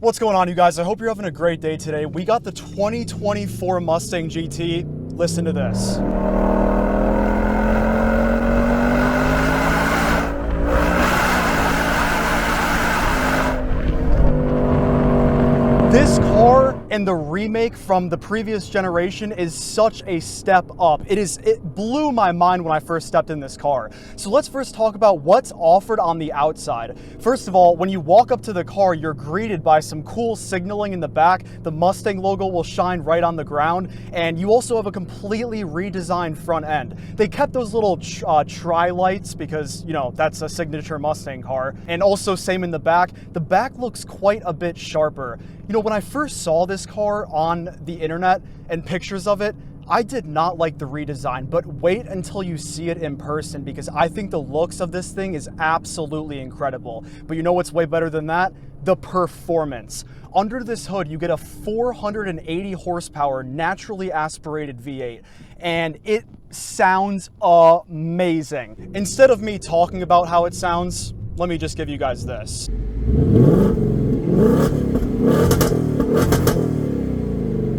What's going on, you guys? I hope you're having a great day today. We got the 2024 Mustang GT. Listen to this. This car and the remake from the previous generation is such a step up. It blew my mind when I first stepped in this car. So let's first talk about what's offered on the outside. First of all, when you walk up to the car, you're greeted by some cool signaling in the back. The Mustang logo will shine right on the ground, and you also have a completely redesigned front end. They kept those little tri-lights because, you know, that's a signature Mustang car. And also same in the back. The back looks quite a bit sharper. You know, when I first saw this car on the internet and pictures of it, I did not like the redesign, but wait until you see it in person because I think the looks of this thing is absolutely incredible. But you know what's way better than that? The performance. Under this hood, you get a 480 horsepower naturally aspirated V8, and it sounds amazing. Instead of me talking about how it sounds, let me just give you guys this.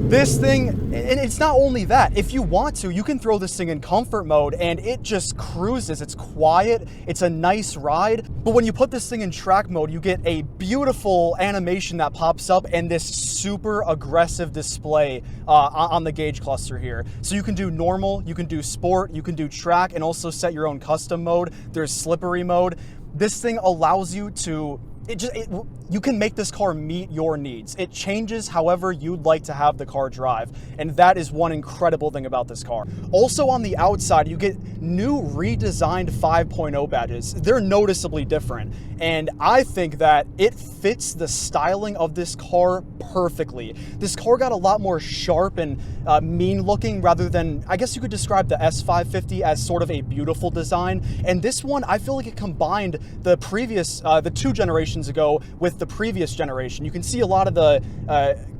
This thing, and it's not only that, if you want to, you can throw this thing in comfort mode and it just cruises. It's quiet, it's a nice ride, but when you put this thing in track mode, you get a beautiful animation that pops up and this super aggressive display on the gauge cluster here. So you can do normal, you can do sport, you can do track, and also set your own custom mode. There's slippery mode. This thing allows you to you can make this car meet your needs. It changes however you'd like to have the car drive, and that is one incredible thing about this car. Also on the outside, you get new redesigned 5.0 badges. They're noticeably different, and I think that it fits the styling of this car perfectly. This car got a lot more sharp and mean looking rather than, I guess you could describe the S550 as sort of a beautiful design, and this one, I feel like it combined the previous, the two generations ago with the previous generation. You can see a lot of the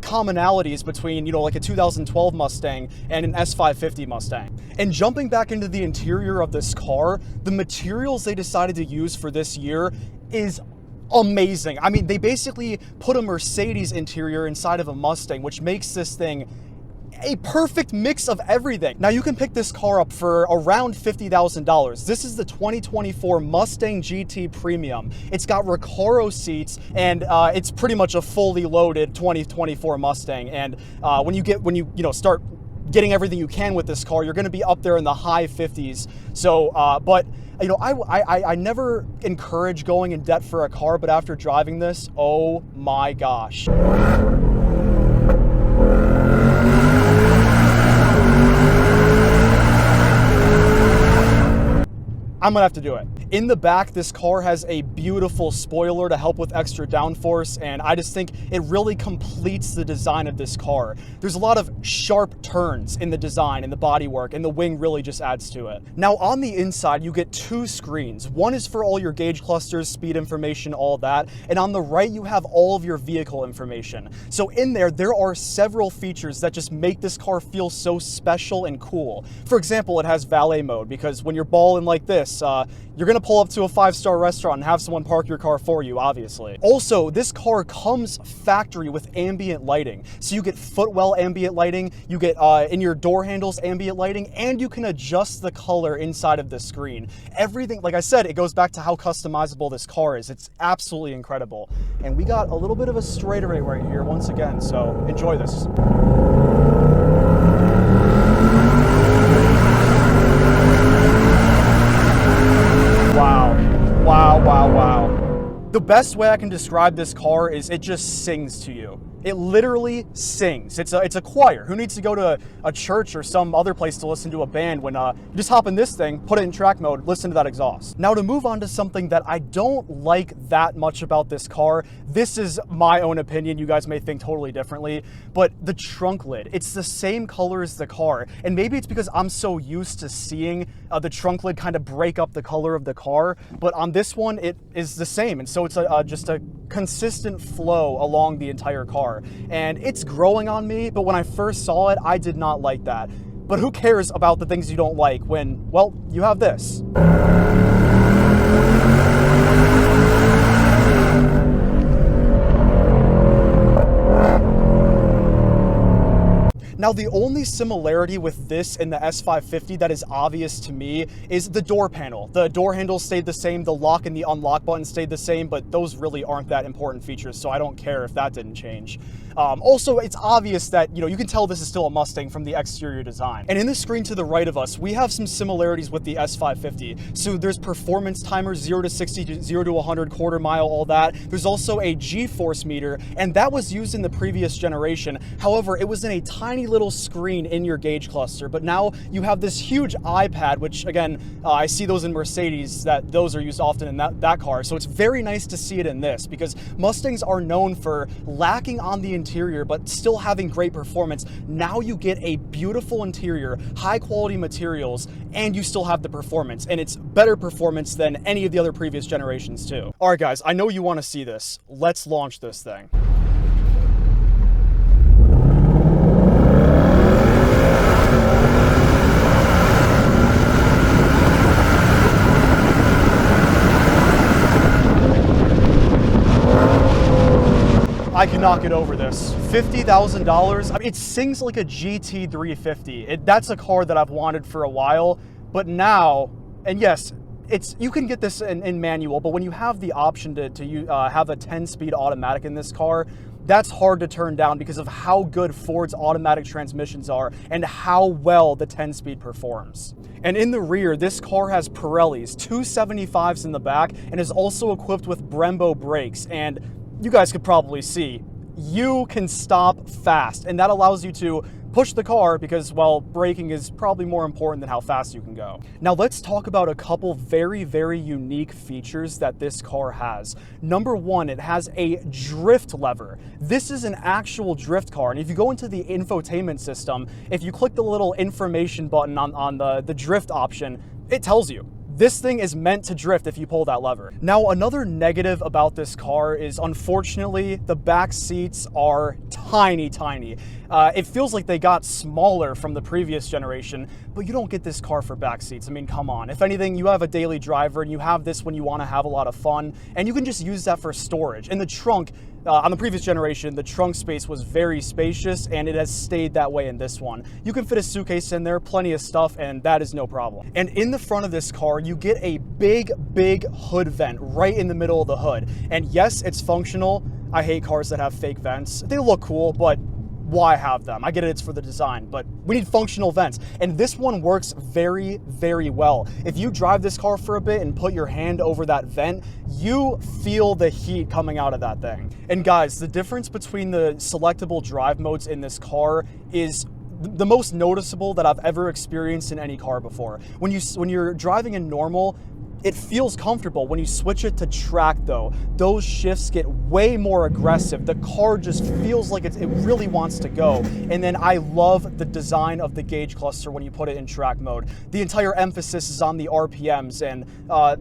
commonalities between, you know, like a 2012 Mustang and an S550 Mustang. And jumping back into the interior of this car, the materials they decided to use for this year is amazing. I mean, they basically put a Mercedes interior inside of a Mustang, which makes this thing a perfect mix of everything. Now you can pick this car up for around $50,000. This is the 2024 Mustang GT Premium. It's got Recaro seats, and it's pretty much a fully loaded 2024 Mustang. And when you start getting everything you can with this car, you're going to be up there in the high 50s. So, but you know, I never encourage going in debt for a car, but after driving this, oh my gosh. I'm gonna have to do it. In the back, this car has a beautiful spoiler to help with extra downforce, and I just think it really completes the design of this car. There's a lot of sharp turns in the design and the bodywork, and the wing really just adds to it. Now on the inside, you get two screens. One is for all your gauge clusters, speed information, all that, and on the right, you have all of your vehicle information. So in there are several features that just make this car feel so special and cool. For example, it has valet mode, because when you're balling like this, you're gonna pull up to a 5-star restaurant and have someone park your car for you, obviously. Also, this car comes factory with ambient lighting. So you get footwell ambient lighting, you get in your door handles ambient lighting, and you can adjust the color inside of the screen. Everything, like I said, it goes back to how customizable this car is. It's absolutely incredible. And we got a little bit of a straightaway right here once again, so enjoy this. Wow. The best way I can describe this car is it just sings to you. It literally sings. It's a choir. Who needs to go to a church or some other place to listen to a band when you just hop in this thing, put it in track mode, listen to that exhaust. Now to move on to something that I don't like that much about this car, this is my own opinion, you guys may think totally differently, but the trunk lid, it's the same color as the car. And maybe it's because I'm so used to seeing the trunk lid kind of break up the color of the car, but on this one, it is the same. And so it's just a consistent flow along the entire car. And it's growing on me, but when I first saw it, I did not like that. But who cares about the things you don't like when, well, you have this. Now, the only similarity with this and the S550 that is obvious to me is the door panel. The door handles stayed the same, the lock and the unlock button stayed the same, but those really aren't that important features, so I don't care if that didn't change. Also, it's obvious that, you can tell this is still a Mustang from the exterior design. And in the screen to the right of us, we have some similarities with the S550. So there's performance timers, 0 to 60, 0 to 100, quarter mile, all that. There's also a G-force meter, and that was used in the previous generation. However, it was in a tiny little screen in your gauge cluster, but now you have this huge iPad, which again, I see those in Mercedes, that those are used often in that car. So it's very nice to see it in this, because Mustangs are known for lacking on the interior, but still having great performance. Now you get a beautiful interior, high quality materials, and you still have the performance, and it's better performance than any of the other previous generations too. All right, guys, I know you want to see this. Let's launch this thing. I cannot get over this. $50,000. I mean, it sings like a GT 350. That's a car that I've wanted for a while, but now, and yes, you can get this in manual, but when you have the option to have a 10-speed automatic in this car, that's hard to turn down because of how good Ford's automatic transmissions are and how well the 10-speed performs. And in the rear, this car has Pirellis, 275s in the back, and is also equipped with Brembo brakes. And you guys could probably see, you can stop fast, and that allows you to push the car because, well, braking is probably more important than how fast you can go. Now let's talk about a couple very, very unique features that this car has. Number one, it has a drift lever. This is an actual drift car, and if you go into the infotainment system, if you click the little information button on the drift option, it tells you. This thing is meant to drift if you pull that lever. Now, another negative about this car is, unfortunately, the back seats are tiny, tiny. It feels like they got smaller from the previous generation, but you don't get this car for back seats. I mean, come on. If anything, you have a daily driver and you have this when you want to have a lot of fun, and you can just use that for storage. In the trunk, on the previous generation, the trunk space was very spacious, and it has stayed that way in this one. You can fit a suitcase in there, plenty of stuff, and that is no problem. And in the front of this car, you get a big, big hood vent right in the middle of the hood. And yes, it's functional. I hate cars that have fake vents. They look cool, but why have them? I get it, it's for the design, but we need functional vents. And this one works very, very well. If you drive this car for a bit and put your hand over that vent, you feel the heat coming out of that thing. And guys, the difference between the selectable drive modes in this car is the most noticeable that I've ever experienced in any car before. When you're driving in normal, it feels comfortable. When you switch it to track though, those shifts get way more aggressive. The car just feels like it really wants to go. And then I love the design of the gauge cluster when you put it in track mode. The entire emphasis is on the RPMs, and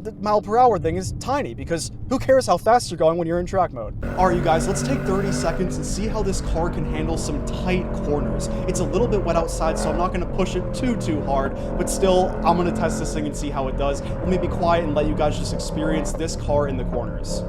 the mile per hour thing is tiny because who cares how fast you're going when you're in track mode? All right, you guys, let's take 30 seconds and see how this car can handle some tight corners. It's a little bit wet outside, so I'm not gonna push it too hard, but still, I'm gonna test this thing and see how it does. Let me be quiet and let you guys just experience this car in the corners.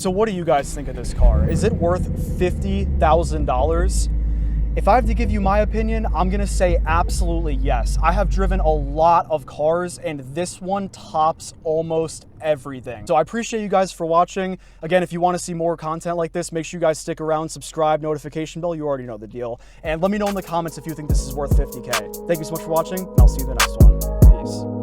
So what do you guys think of this car? Is it worth $50,000? If I have to give you my opinion, I'm gonna say absolutely yes. I have driven a lot of cars and this one tops almost everything. So I appreciate you guys for watching. Again, if you wanna see more content like this, make sure you guys stick around, subscribe, notification bell, you already know the deal. And let me know in the comments if you think this is worth 50K. Thank you so much for watching, and I'll see you in the next one. Peace.